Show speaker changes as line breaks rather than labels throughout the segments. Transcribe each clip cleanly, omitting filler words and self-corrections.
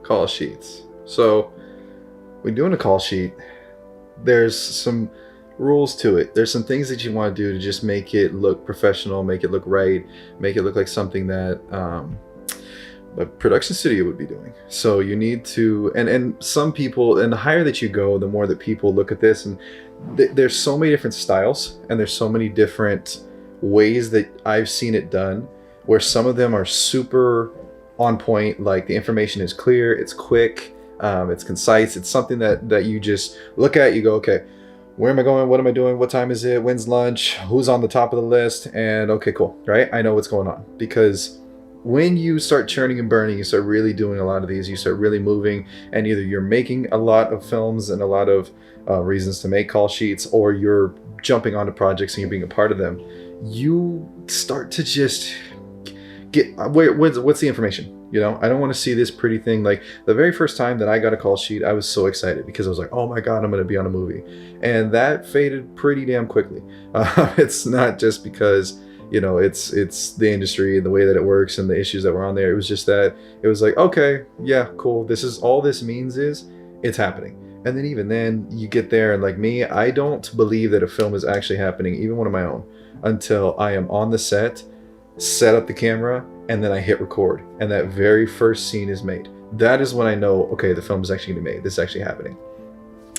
Call sheets. So when doing a call sheet, there's some rules to it. There's some things that you want to do to just make it look professional, make it look right, make it look like something that a production studio would be doing. So you need to, and some people, and the higher that you go, the more that people look at this, and there's so many different styles, and there's so many different ways that I've seen it done, where some of them are super on point, like the information is clear, it's quick, it's concise, it's something that you just look at, you go, okay, where am I going? What am I doing? What time is it? When's lunch? Who's on the top of the list? And okay, cool, right? I know what's going on. Because when you start churning and burning, you start really doing a lot of these, you start really moving, and either you're making a lot of films and a lot of reasons to make call sheets, or you're jumping onto projects and you're being a part of them, you start to just get, what's the information? You know, I don't want to see this pretty thing. Like the very first time that I got a call sheet, I was so excited because I was like, oh my God, I'm going to be on a movie. And that faded pretty damn quickly. It's not just because, you know, it's the industry and the way that it works and the issues that were on there. It was just that it was like, okay, yeah, cool. This is all this means is it's happening. And then even then you get there, and like me, I don't believe that a film is actually happening, even one of my own, until I am on the set up the camera, and then I hit record, and that very first scene is made. That is when I know, okay, the film is actually going to be made. This is actually happening.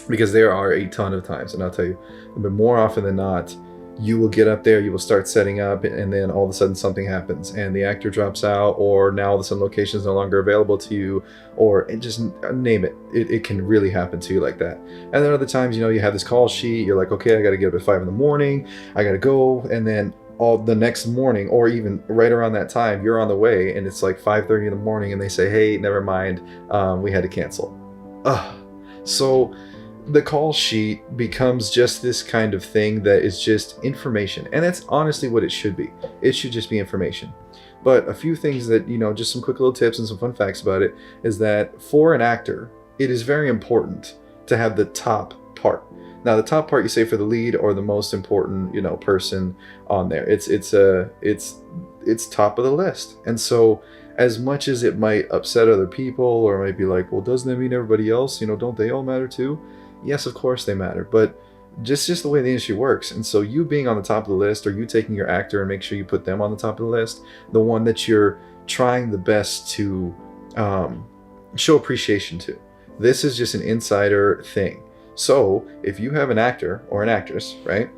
Because there are a ton of times, and I'll tell you, but more often than not, you will get up there, you will start setting up, and then all of a sudden something happens, and the actor drops out, or now all of a sudden location is no longer available to you, or just name it. It can really happen to you like that. And then other times, you know, you have this call sheet, you're like, okay, I got to get up at 5 a.m, I got to go, and then all the next morning, or even right around that time, you're on the way, and it's like 5:30 in, and they say, hey, never mind, we had to cancel. So the call sheet becomes just this kind of thing that is just information, and that's honestly what it should be. It should just be information. But a few things that, you know, just some quick little tips and some fun facts about it is that for an actor, it is very important to have the top part. Now, the top part, you say, for the lead or the most important, you know, person on there. It's top of the list. And so, as much as it might upset other people, or might be like, well, doesn't that mean everybody else? You know, don't they all matter too? Yes, of course they matter, but just the way the industry works. And so, you being on the top of the list, or you taking your actor and make sure you put them on the top of the list, the one that you're trying the best to show appreciation to. This is just an insider thing. So if you have an actor or an actress, right,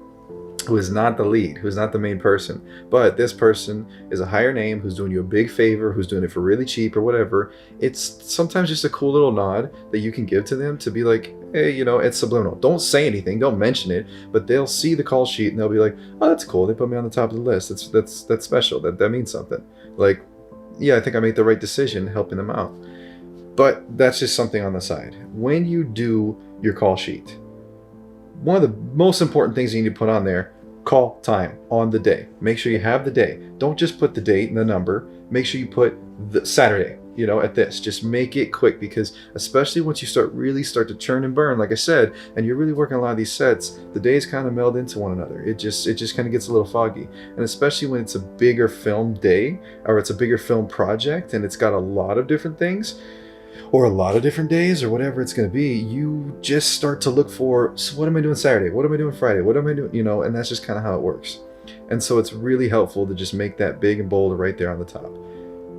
who is not the lead, who's not the main person, but this person is a higher name who's doing you a big favor, who's doing it for really cheap or whatever, it's sometimes just a cool little nod that you can give to them to be like, hey, you know, it's subliminal. Don't say anything, don't mention it, but they'll see the call sheet and they'll be like, oh, that's cool. They put me on the top of the list. That's special. That means something. Like, yeah, I think I made the right decision helping them out. But that's just something on the side. When you do your call sheet, one of the most important things you need to put on there, call time on the day. Make sure you have the day. Don't just put the date and the number. Make sure you put the Saturday, you know, at this. Just make it quick, because especially once you really start to churn and burn, like I said, and you're really working a lot of these sets, the days kind of meld into one another. It just kind of gets a little foggy. And especially when it's a bigger film day, or it's a bigger film project, and it's got a lot of different things, or a lot of different days, or whatever it's going to be, you just start to look for, so what am I doing Saturday? What am I doing Friday? What am I doing? You know, and that's just kind of how it works. And so it's really helpful to just make that big and bold right there on the top.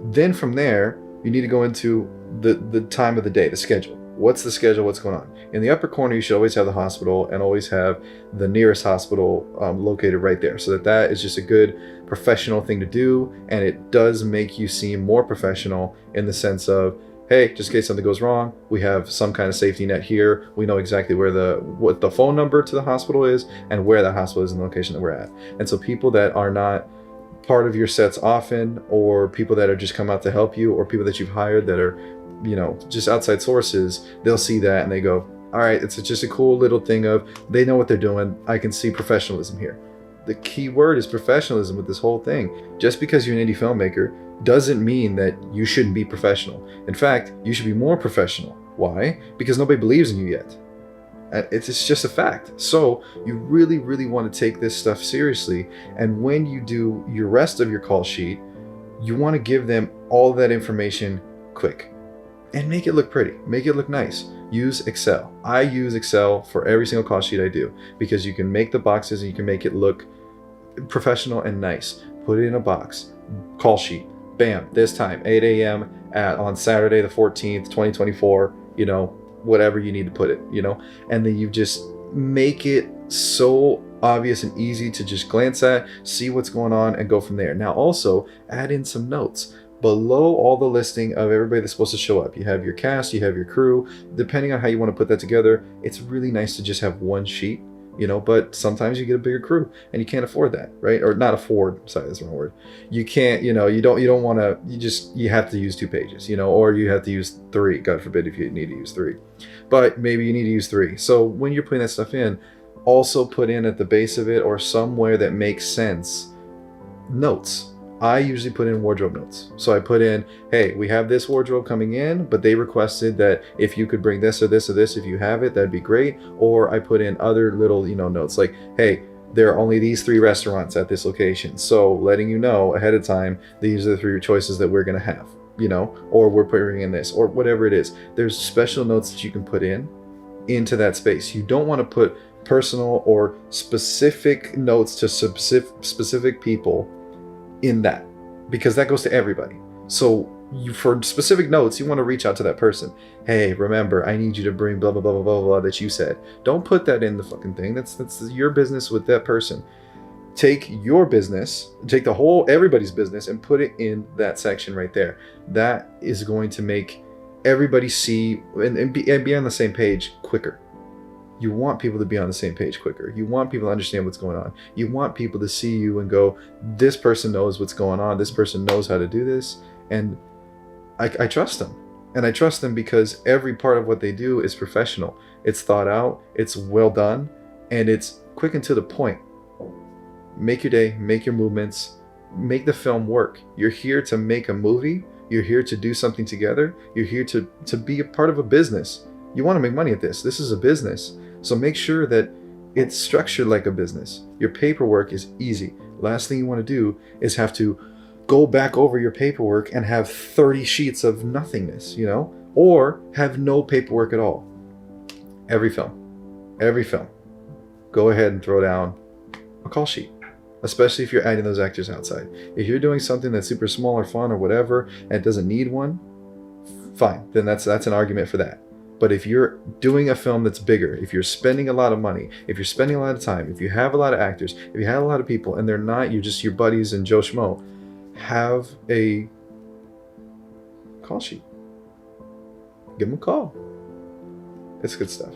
Then from there, you need to go into the time of the day, the schedule. What's the schedule? What's going on? In the upper corner, you should always have the hospital, and always have the nearest hospital located right there, so that is just a good professional thing to do. And it does make you seem more professional in the sense of, hey, just in case something goes wrong, we have some kind of safety net here. We know exactly what the phone number to the hospital is, and where that hospital is in the location that we're at. And so people that are not part of your sets often, or people that are just come out to help you, or people that you've hired that are, you know, just outside sources, they'll see that and they go, all right, it's just a cool little thing of, they know what they're doing. I can see professionalism here. The key word is professionalism with this whole thing. Just because you're an indie filmmaker doesn't mean that you shouldn't be professional. In fact, you should be more professional. Why? Because nobody believes in you yet. It's just a fact. So you really, really want to take this stuff seriously. And when you do your rest of your call sheet, you want to give them all that information quick. and make it look pretty, make it look nice. Use Excel. I use Excel for every single call sheet I do, because you can make the boxes and you can make it look professional and nice. Put it in a box. Call sheet. Bam. This time, 8 a.m. on Saturday the 14th, 2024. Whatever you need to put it. And then you just make it so obvious and easy to just glance at, see what's going on, and go from there. Now, also add in some notes. Below all the listing of everybody that's supposed to show up, you have your cast, you have your crew. Depending on how you want to put that together, it's really nice to just have one sheet, but sometimes you get a bigger crew and you can't afford that, right? Or not afford, sorry, that's the wrong word. You can't, you don't want to, you have to use 2 pages, or you have to use 3, God forbid if you need to use 3. But maybe you need to use 3. So when you're putting that stuff in, also put in at the base of it or somewhere that makes sense, notes. I usually put in wardrobe notes. So I put in, hey, we have this wardrobe coming in, but they requested that if you could bring this or this or this, if you have it, that'd be great. Or I put in other little, notes like, hey, there are only these 3 restaurants at this location. So letting you know ahead of time, these are the 3 choices that we're going to have, or we're putting in this or whatever it is. There's special notes that you can put into that space. You don't want to put personal or specific notes to specific people in that, because that goes to everybody. So for specific notes, you want to reach out to that person. Hey, remember, I need you to bring blah blah blah blah blah blah that you said. Don't put that in the fucking thing. That's your business with that person. Take your business, take everybody's business, and put it in that section right there. That is going to make everybody see and be on the same page quicker. You want people to be on the same page quicker. You want people to understand what's going on. You want people to see you and go, this person knows what's going on. This person knows how to do this. And I trust them. And I trust them because every part of what they do is professional. It's thought out. It's well done. And it's quick and to the point. Make your day. Make your movements. Make the film work. You're here to make a movie. You're here to do something together. You're here to be a part of a business. You want to make money at this. This is a business. So make sure that it's structured like a business. Your paperwork is easy. Last thing you want to do is have to go back over your paperwork and have 30 sheets of nothingness, or have no paperwork at all. Every film, go ahead and throw down a call sheet, especially if you're adding those actors outside. If you're doing something that's super small or fun or whatever, and it doesn't need one, fine, then that's an argument for that. But if you're doing a film that's bigger, if you're spending a lot of money, if you're spending a lot of time, if you have a lot of actors, if you have a lot of people, and they're not, you're just your buddies and Joe Schmo, have a call sheet. Give them a call. It's good stuff.